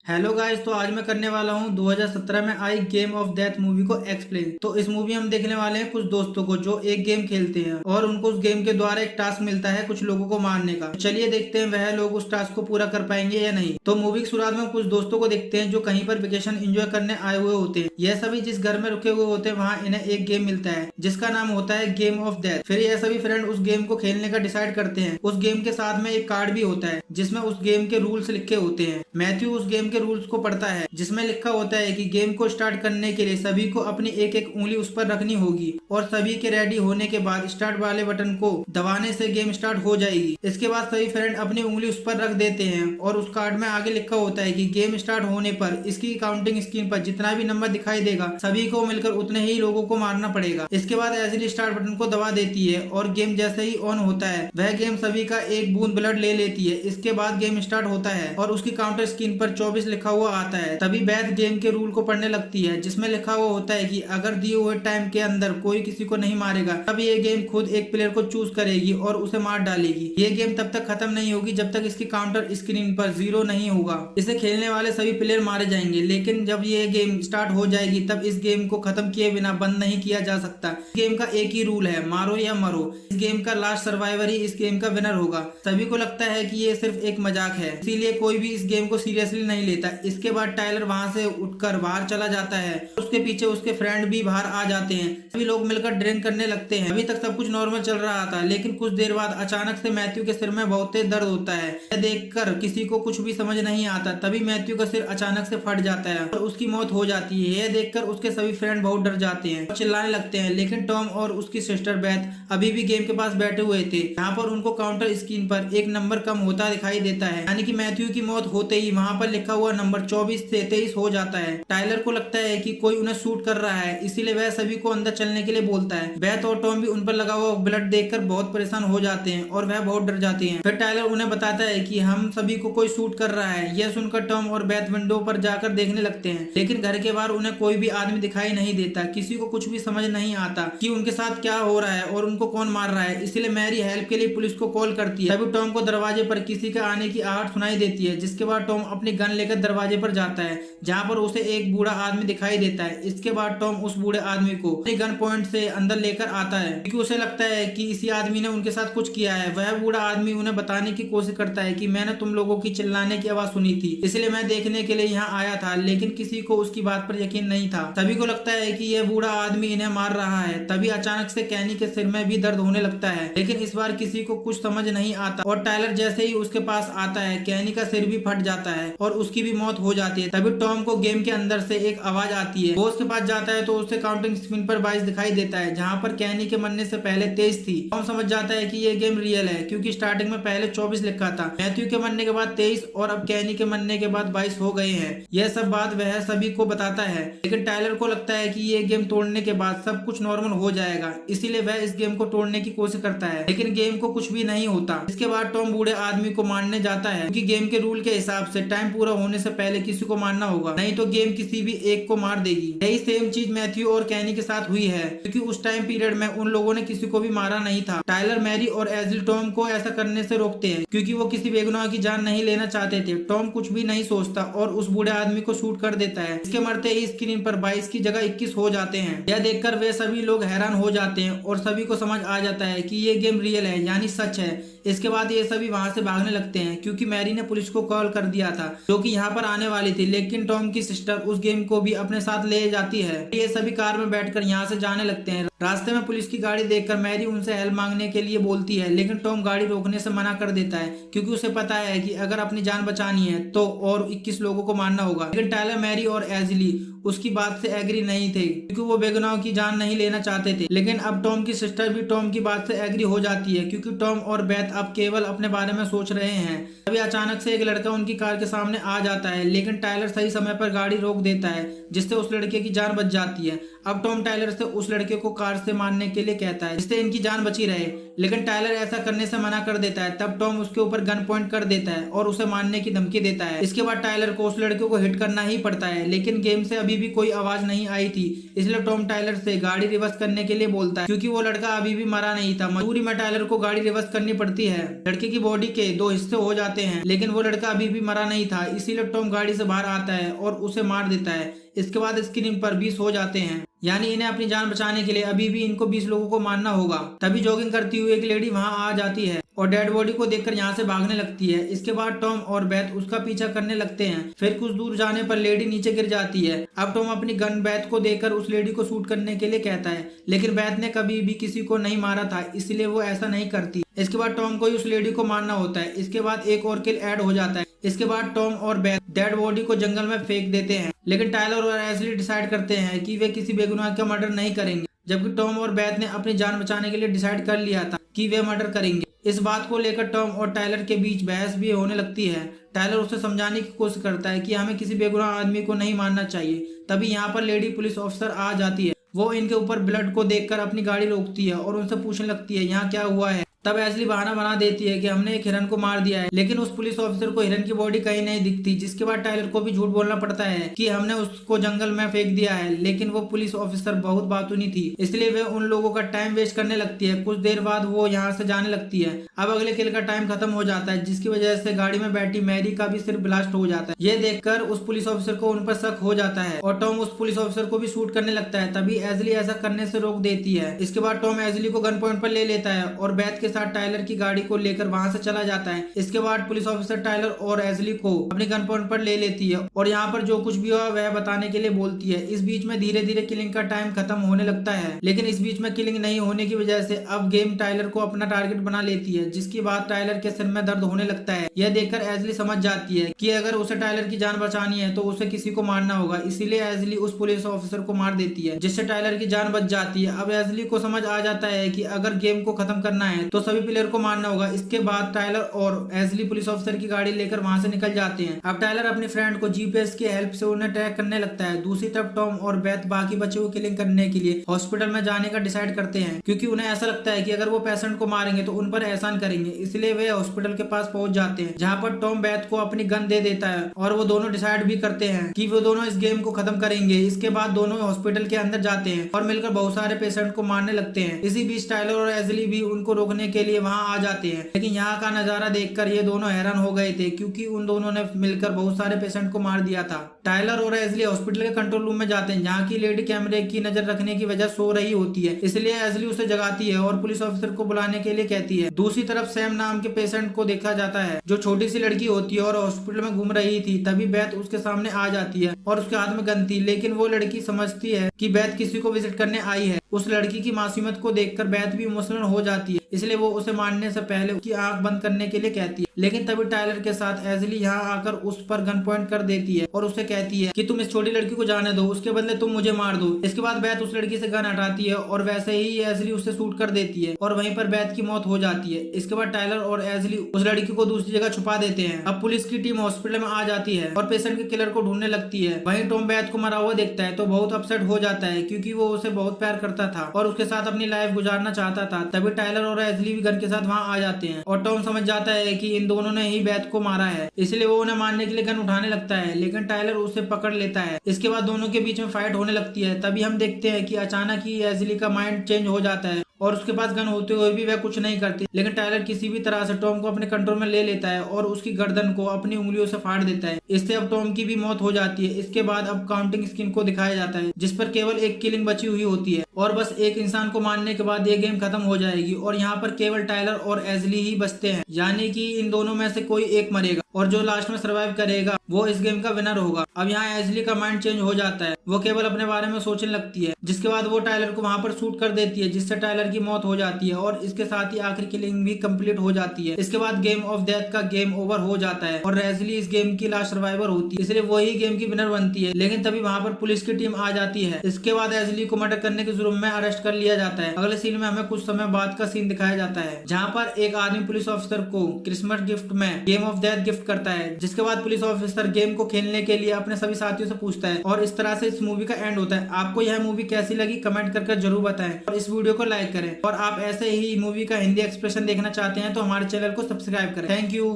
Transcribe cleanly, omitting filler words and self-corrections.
Hello guys, तो आज मैं करने वाला हूँ 2017 में आई गेम ऑफ डेथ मूवी को एक्सप्लेन। तो इस मूवी हम देखने वाले हैं कुछ दोस्तों को जो एक गेम खेलते हैं और उनको उस गेम के द्वारा एक टास्क मिलता है कुछ लोगों को मारने का। चलिए देखते हैं वह लोग उस टास्क को पूरा कर पाएंगे या नहीं। तो मूवी की शुरुआत में कुछ दोस्तों को देखते हैं जो कहीं पर वेकेशन एंजॉय करने आए हुए होते हैं। यह सभी जिस घर में रुके हुए होते हैं वहाँ इन्हें एक गेम मिलता है जिसका नाम होता है गेम ऑफ डेथ। फिर यह सभी फ्रेंड उस गेम को खेलने का डिसाइड करते हैं। उस गेम के साथ में एक कार्ड भी होता है जिसमें उस गेम के रूल्स लिखे होते हैं। मैथ्यू उस गेम के रूल्स को पढ़ता है जिसमें लिखा होता है कि गेम को स्टार्ट करने के लिए सभी को अपनी एक एक उंगली उस पर रखनी होगी और सभी के रेडी होने के बाद स्टार्ट वाले बटन को दबाने से गेम स्टार्ट हो जाएगी। इसके बाद सभी फ्रेंड अपनी उंगली उस पर रख देते हैं और उस कार्ड में आगे लिखा होता है कि गेम स्टार्ट होने पर इसकी काउंटिंग स्क्रीन पर जितना भी नंबर दिखाई देगा सभी को मिलकर उतने ही लोगों को मारना पड़ेगा। इसके बाद एज स्टार्ट बटन को दबा देती है और गेम जैसे ही ऑन होता है वह गेम सभी का एक बूंद ब्लड ले लेती है। इसके बाद गेम स्टार्ट होता है और उसकी काउंटर स्क्रीन पर 24 लिखा हुआ आता है। तभी बैथ गेम के रूल को पढ़ने लगती है जिसमें लिखा हुआ होता है कि अगर दिए हुए टाइम के अंदर कोई किसी को नहीं मारेगा तब ये गेम खुद एक प्लेयर को चूज करेगी और उसे मार डालेगी। ये गेम तब तक खत्म नहीं होगी जब तक इसकी काउंटर स्क्रीन पर 0 नहीं होगा। इसे खेलने वाले सभी प्लेयर मारे जाएंगे, लेकिन जब ये गेम स्टार्ट हो जाएगी तब इस गेम को खत्म किए बिना बंद नहीं किया जा सकता। इस गेम का एक ही रूल है, मारो या मरो। इस गेम का लास्ट सर्वाइवर ही इस गेम का विनर होगा। सभी को लगता है कि ये सिर्फ एक मजाक है, इसीलिए कोई भी इस गेम को सीरियसली नहीं लेता। इसके बाद टाइलर वहां से उठकर बाहर चला जाता है। उसके पीछे उसके फ्रेंड भी बाहर आ जाते हैं। सभी लोग मिलकर ड्रिंक करने लगते हैं। अभी तक सब कुछ नॉर्मल चल रहा था, लेकिन कुछ देर बाद अचानक से मैथ्यू के सिर में बहुत तेज दर्द होता है। यह देखकर किसी को कुछ भी समझ नहीं आता। तभी मैथ्यू का सिर अचानक से फट जाता है और उसकी मौत हो जाती है। यह देखकर उसके सभी फ्रेंड बहुत डर जाते हैं और चिल्लाने लगते हैं, लेकिन टॉम और उसकी सिस्टर बेथ अभी भी गेम के पास बैठे हुए थे। यहाँ पर उनको काउंटर स्क्रीन पर एक नंबर कम होता दिखाई देता है, यानी कि मैथ्यू की मौत होते ही वहाँ पर लिखा हुआ नंबर 24 से 23 हो जाता है। टाइलर को लगता है कि कोई उन्हें शूट कर रहा है, इसीलिए वह सभी को अंदर चलने के लिए बोलता है। बेथ और टॉम भी उन पर लगा हुआ ब्लड देखकर बहुत परेशान हो जाते हैं और वह बहुत डर जाते हैं। फिर टाइलर उन्हें बताता है कि हम सभी को कोई शूट कर रहा है। यह सुनकर टॉम और बेथ विंडो पर जाकर देखने लगते हैं, लेकिन घर के बाहर उन्हें कोई भी आदमी दिखाई नहीं देता। किसी को कुछ भी समझ नहीं आता कि उनके साथ क्या हो रहा है और उनको कौन मार रहा है। इसलिए मैरी हेल्प के लिए पुलिस को कॉल करती है। तभी टॉम को दरवाजे पर किसी के आने की आहट सुनाई देती है, जिसके बाद टॉम अपनी गन लेकर दरवाजे पर जाता है, जहाँ पर उसे एक बूढ़ा आदमी दिखाई देता है। इसके बाद टॉम उस बूढ़े आदमी को अपनी गन पॉइंट से अंदर लेकर आता है, क्योंकि उसे लगता है कि इसी आदमी ने उनके साथ कुछ किया है। वह बूढ़ा आदमी उन्हें बताने की कोशिश करता है कि मैंने तुम लोगों की चिल्लाने की आवाज सुनी थी, इसलिए मैं देखने के लिए यहाँ आया था, लेकिन किसी को उसकी बात पर यकीन नहीं था। सभी को लगता है कि यह बूढ़ा आदमी इन्हें मार रहा है। तभी अचानक से कैनी के सिर में भी दर्द होने लगता है, लेकिन इस बार किसी को कुछ समझ नहीं आता और टाइलर जैसे ही उसके पास आता है कैनी का सिर भी फट जाता है और उसकी भी मौत हो जाती है। तभी टॉम को गेम के अंदर से एक आवाज आती है। वो उसके पास जाता है तो उसे काउंटिंग स्क्रीन पर 22 दिखाई देता है, जहाँ पर कैनी के मरने से पहले 23 थी। टॉम समझ जाता है कि ये गेम रियल है, क्योंकि स्टार्टिंग में पहले 24 लिखा था, मैथ्यू के मरने के बाद 23 और अब कैनी के मरने के बाद 22 हो गए हैं। यह सब बात वह सभी को बताता है, लेकिन टाइलर को लगता है कि ये गेम तोड़ने के बाद सब कुछ नॉर्मल हो जाएगा, इसीलिए वह इस गेम को तोड़ने की कोशिश करता है, लेकिन गेम को कुछ भी नहीं होता। इसके बाद टॉम बूढ़े आदमी को मारने जाता है, क्योंकि गेम के रूल के हिसाब से टाइम पूरा होने से पहले किसी को मारना होगा, नहीं तो गेम किसी भी एक को मार देगी। यही सेम चीज मैथ्यू और कैनी के साथ हुई है, क्योंकि उस टाइम पीरियड में उन लोगों ने किसी को भी मारा नहीं था। टाइलर, मैरी और एजिल टॉम को ऐसा करने से रोकते हैं, क्योंकि वो किसी बेगुनाह की जान नहीं लेना चाहते थे। टॉम कुछ भी नहीं सोचता और उस बूढ़े आदमी को शूट कर देता है। इसके मरते ही स्क्रीन पर 22 की जगह 21 हो जाते हैं। यह देखकर वे सभी लोग हैरान हो जाते हैं और सभी को समझ आ जाता है कि ये गेम रियल है, यानी सच है। इसके बाद ये सभी वहां से भागने लगते हैं, क्योंकि मैरी ने पुलिस को कॉल कर दिया था जो कि यहाँ पर आने वाली थी, लेकिन टॉम की सिस्टर उस गेम को भी अपने साथ ले जाती है। ये सभी कार में बैठकर यहाँ से जाने लगते हैं। रास्ते में पुलिस की गाड़ी देखकर मैरी उनसे हेल्प मांगने के लिए बोलती है, लेकिन टॉम गाड़ी रोकने से मना कर देता है, क्योंकि उसे पता है कि अगर अपनी जान बचानी है तो और 21 लोगों को मारना होगा। लेकिन टाइलर, मैरी और एजली उसकी बात से एग्री नहीं थे, क्योंकि वो बेगुनाह की जान नहीं लेना चाहते थे। लेकिन अब टॉम की सिस्टर भी टॉम की बात से एग्री हो जाती है, क्योंकि टॉम और बेथ अब केवल अपने बारे में सोच रहे हैं। अभी अचानक से एक लड़का उनकी कार के सामने आ जाता है, लेकिन टाइलर सही समय पर गाड़ी रोक देता है, जिससे उस लड़के की जान बच जाती है। अब टॉम टाइलर से उस लड़के को कार से मारने के लिए कहता है, जिससे इनकी जान बची रहे। लेकिन टायलर ऐसा करने से मना कर देता है। तब टॉम उसके ऊपर गन पॉइंट कर देता है और उसे मारने की धमकी देता है। इसके बाद टायलर को उस लड़के को हिट करना ही पड़ता है, लेकिन गेम से अभी भी कोई आवाज नहीं आई थी, इसलिए टॉम टायलर से गाड़ी रिवर्स करने के लिए बोलता है, क्योंकि वो लड़का अभी भी मरा नहीं था। मजबूरी में टायलर को गाड़ी रिवर्स करनी पड़ती है। लड़के की बॉडी के 2 हिस्से हो जाते हैं, लेकिन वो लड़का अभी भी मरा नहीं था, इसीलिए टॉम गाड़ी से बाहर आता है और उसे मार देता है। इसके बाद स्क्रीन पर 20 हो जाते हैं, यानी इन्हें अपनी जान बचाने के लिए अभी भी इनको 20 लोगों को मारना होगा। तभी जॉगिंग करती हुई एक लेडी वहां आ जाती है और डेड बॉडी को देखकर यहाँ से भागने लगती है। इसके बाद टॉम और बेथ उसका पीछा करने लगते हैं। फिर कुछ दूर जाने पर लेडी नीचे गिर जाती है। अब टॉम अपनी गन बेथ को देकर उस लेडी को शूट करने के लिए कहता है, लेकिन बेथ ने कभी भी किसी को नहीं मारा था, इसलिए वो ऐसा नहीं करती। इसके बाद टॉम को उस लेडी को मारना होता है। इसके बाद एक और किल ऐड हो जाता है। इसके बाद टॉम और बेथ डेड बॉडी को जंगल में फेंक देते हैं, लेकिन टायलर और एशली डिसाइड करते हैं कि वे किसी बेगुनाह का मर्डर नहीं करेंगे, जबकि टॉम और बेथ ने अपनी जान बचाने के लिए डिसाइड कर लिया था कि वे मर्डर करेंगे। इस बात को लेकर टॉम और टायलर के बीच बहस भी होने लगती है। टायलर उसे समझाने की कोशिश करता है कि हमें किसी बेगुनाह आदमी को नहीं मारना चाहिए। तभी यहाँ पर लेडी पुलिस ऑफिसर आ जाती है। वो इनके ऊपर ब्लड को देखकर अपनी गाड़ी रोकती है और उनसे पूछने लगती है यहाँ क्या हुआ है। तब एशली बहाना बना देती है कि हमने एक हिरन को मार दिया है, लेकिन उस पुलिस ऑफिसर को हिरन की बॉडी कहीं नहीं दिखती, जिसके बाद टायलर को भी झूठ बोलना पड़ता है कि हमने उसको जंगल में फेंक दिया है। लेकिन वो पुलिस ऑफिसर बहुत बातूनी थी, इसलिए वे उन लोगों का टाइम वेस्ट करने लगती है। कुछ देर बाद वो यहाँ से जाने लगती है। अब अगले किल का टाइम खत्म हो जाता है, जिसकी वजह से गाड़ी में बैठी मैरी का भी सिर ब्लास्ट हो जाता है। ये देखकर उस पुलिस ऑफिसर को उन पर शक हो जाता है और टॉम उस पुलिस ऑफिसर को भी शूट करने लगता है। तभी एशली ऐसा करने से रोक देती है। इसके बाद टॉम एशली को गन पॉइंट पर ले लेता है और बेथ के साथ टायलर की गाड़ी को लेकर वहां से चला जाता है। इसके बाद पुलिस ऑफिसर टायलर और एशली को अपनी गन पॉइंट पर ले लेती है और यहाँ पर जो कुछ भी हुआ वह बताने के लिए बोलती है। इस बीच में धीरे धीरे किलिंग का टाइम खत्म होने लगता है, लेकिन इस बीच में किलिंग नहीं होने की वजह से अब गेम टायलर को अपना टारगेट बना लेती है, जिसके बाद टायलर के सिर में दर्द होने लगता है। यह देखकर एशली समझ जाती है कि अगर उसे टायलर की जान बचानी है तो उसे किसी को मारना होगा, इसीलिए एशली उस पुलिस ऑफिसर को मार देती है, जिससे टायलर की जान बच जाती है। अब एशली को समझ आ जाता है कि अगर गेम को खत्म करना है तो सभी प्लेयर को मारना होगा। इसके बाद टायलर और एशली पुलिस ऑफिसर की गाड़ी लेकर वहां से निकल जाते हैं। अब टायलर अपने फ्रेंड को जीपीएस की हेल्प से उन्हें ट्रैक करने लगता है। दूसरी तरफ टॉम और बेथ बाकी बच्चे को किलिंग करने के लिए हॉस्पिटल में जाने का डिसाइड करते हैं, क्योंकि उन्हें ऐसा लगता है कि अगर वो पेशेंट को मारेंगे तो उन पर एहसान करेंगे। इसलिए वे हॉस्पिटल के पास पहुंच जाते हैं, जहाँ पर टॉम बेथ को अपनी गन दे देता है और वो दोनों डिसाइड भी करते हैं कि वो दोनों इस गेम को खत्म करेंगे। इसके बाद दोनों हॉस्पिटल के अंदर जाते हैं और मिलकर बहुत सारे पेशेंट को मारने लगते हैं। इसी बीच टायलर और एशली भी उनको रोकने के लिए वहाँ आ जाते हैं, लेकिन यहाँ का नजारा देखकर ये दोनों हैरान हो गए थे, क्योंकि उन दोनों ने मिलकर बहुत सारे पेशेंट को मार दिया था। टायलर और एशली हॉस्पिटल के कंट्रोल रूम में जाते हैं, जहाँ की लेडी कैमरे की नजर रखने की वजह सो रही होती है, इसलिए एशली उसे जगाती है और पुलिस ऑफिसर को बुलाने के लिए कहती है। दूसरी तरफ सैम नाम के पेशेंट को देखा जाता है, जो छोटी सी लड़की होती है और हॉस्पिटल में घूम रही थी। तभी बेथ उसके सामने आ जाती है और उसके हाथ में गन थी, लेकिन वो लड़की समझती है कि बेथ किसी को विजिट करने आई है। उस लड़की की मासूमियत को देखकर बेथ भी इमोशनल हो जाती है, इसलिए वो उसे मारने से पहले उसकी आंख बंद करने के लिए कहती है। लेकिन तभी टायलर के साथ एशली यहाँ आकर उस पर गन पॉइंट कर देती है और उससे कहती है कि तुम इस छोटी लड़की को जाने दो, उसके बदले तुम मुझे मार दो। इसके बाद बेथ उस लड़की से गन हटाती है और वैसे ही एशली उससे शूट कर देती है और वहीं पर बेथ की मौत हो जाती है। इसके बाद टायलर और एशली उस लड़की को दूसरी जगह छुपा देते हैं। अब पुलिस की टीम हॉस्पिटल में आ जाती है और पेशेंट के किलर को ढूंढने लगती है। वहीं टॉम बेथ को मरा हुआ देखता है तो बहुत अपसेट हो जाता है, क्योंकि वो उसे बहुत प्यार करता था और उसके साथ अपनी लाइफ गुजारना चाहता था। तभी टायलर और एशली भी गन के साथ वहाँ आ जाते हैं और टॉम समझ जाता है कि इन दोनों ने ही बेथ को मारा है, इसलिए वो उन्हें मारने के लिए गन उठाने लगता है, लेकिन टायलर उसे पकड़ लेता है। इसके बाद दोनों के बीच में फाइट होने लगती है। तभी हम देखते हैं कि अचानक ही एशली का माइंड चेंज हो जाता है और उसके पास गन होते हुए भी वह कुछ नहीं करती, लेकिन टायलर किसी भी तरह से टॉम को अपने कंट्रोल में ले लेता है और उसकी गर्दन को अपनी उंगलियों से फाड़ देता है। इससे अब टॉम की भी मौत हो जाती है। इसके बाद अब काउंटिंग स्क्रीन को दिखाया जाता है, जिस पर केवल एक किलिंग बची हुई होती है और बस एक इंसान को मारने के बाद ये गेम खत्म हो जाएगी और यहाँ पर केवल टायलर और एशली ही बचते हैं, यानी कि इन दोनों में से कोई एक मरेगा और जो लास्ट में सर्वाइव करेगा वो इस गेम का विनर होगा। अब यहाँ एशली का माइंड चेंज हो जाता है, वो केवल अपने बारे में सोचने लगती है, जिसके बाद वो टायलर को वहाँ पर शूट कर देती है, जिससे टायलर की मौत हो जाती है और इसके साथ ही आखिरी किलिंग भी कंप्लीट हो जाती है। इसके बाद गेम ऑफ डेथ का गेम ओवर हो जाता है और एशली इस गेम की लास्ट सर्वाइवर होती है, इसलिए वही गेम की विनर बनती है। लेकिन तभी वहाँ पर पुलिस की टीम आ जाती है। इसके बाद एशली को मर्डर करने के जुर्म में अरेस्ट कर लिया जाता है। अगले सीन में हमें कुछ समय बाद का सीन दिखाया जाता है, जहाँ पर एक आदमी पुलिस ऑफिसर को क्रिसमस गिफ्ट में game of death gift gift करता है, जिसके बाद पुलिस ऑफिसर गेम को खेलने के लिए अपने सभी साथियों से पूछता है और इस तरह से इस मूवी का एंड होता है। आपको यह मूवी कैसी लगी कमेंट करके जरूर बताएं और इस वीडियो को लाइक करें। और आप ऐसे ही मूवी का हिंदी एक्सप्रेशन देखना चाहते हैं तो हमारे चैनल को सब्सक्राइब करें। Thank you.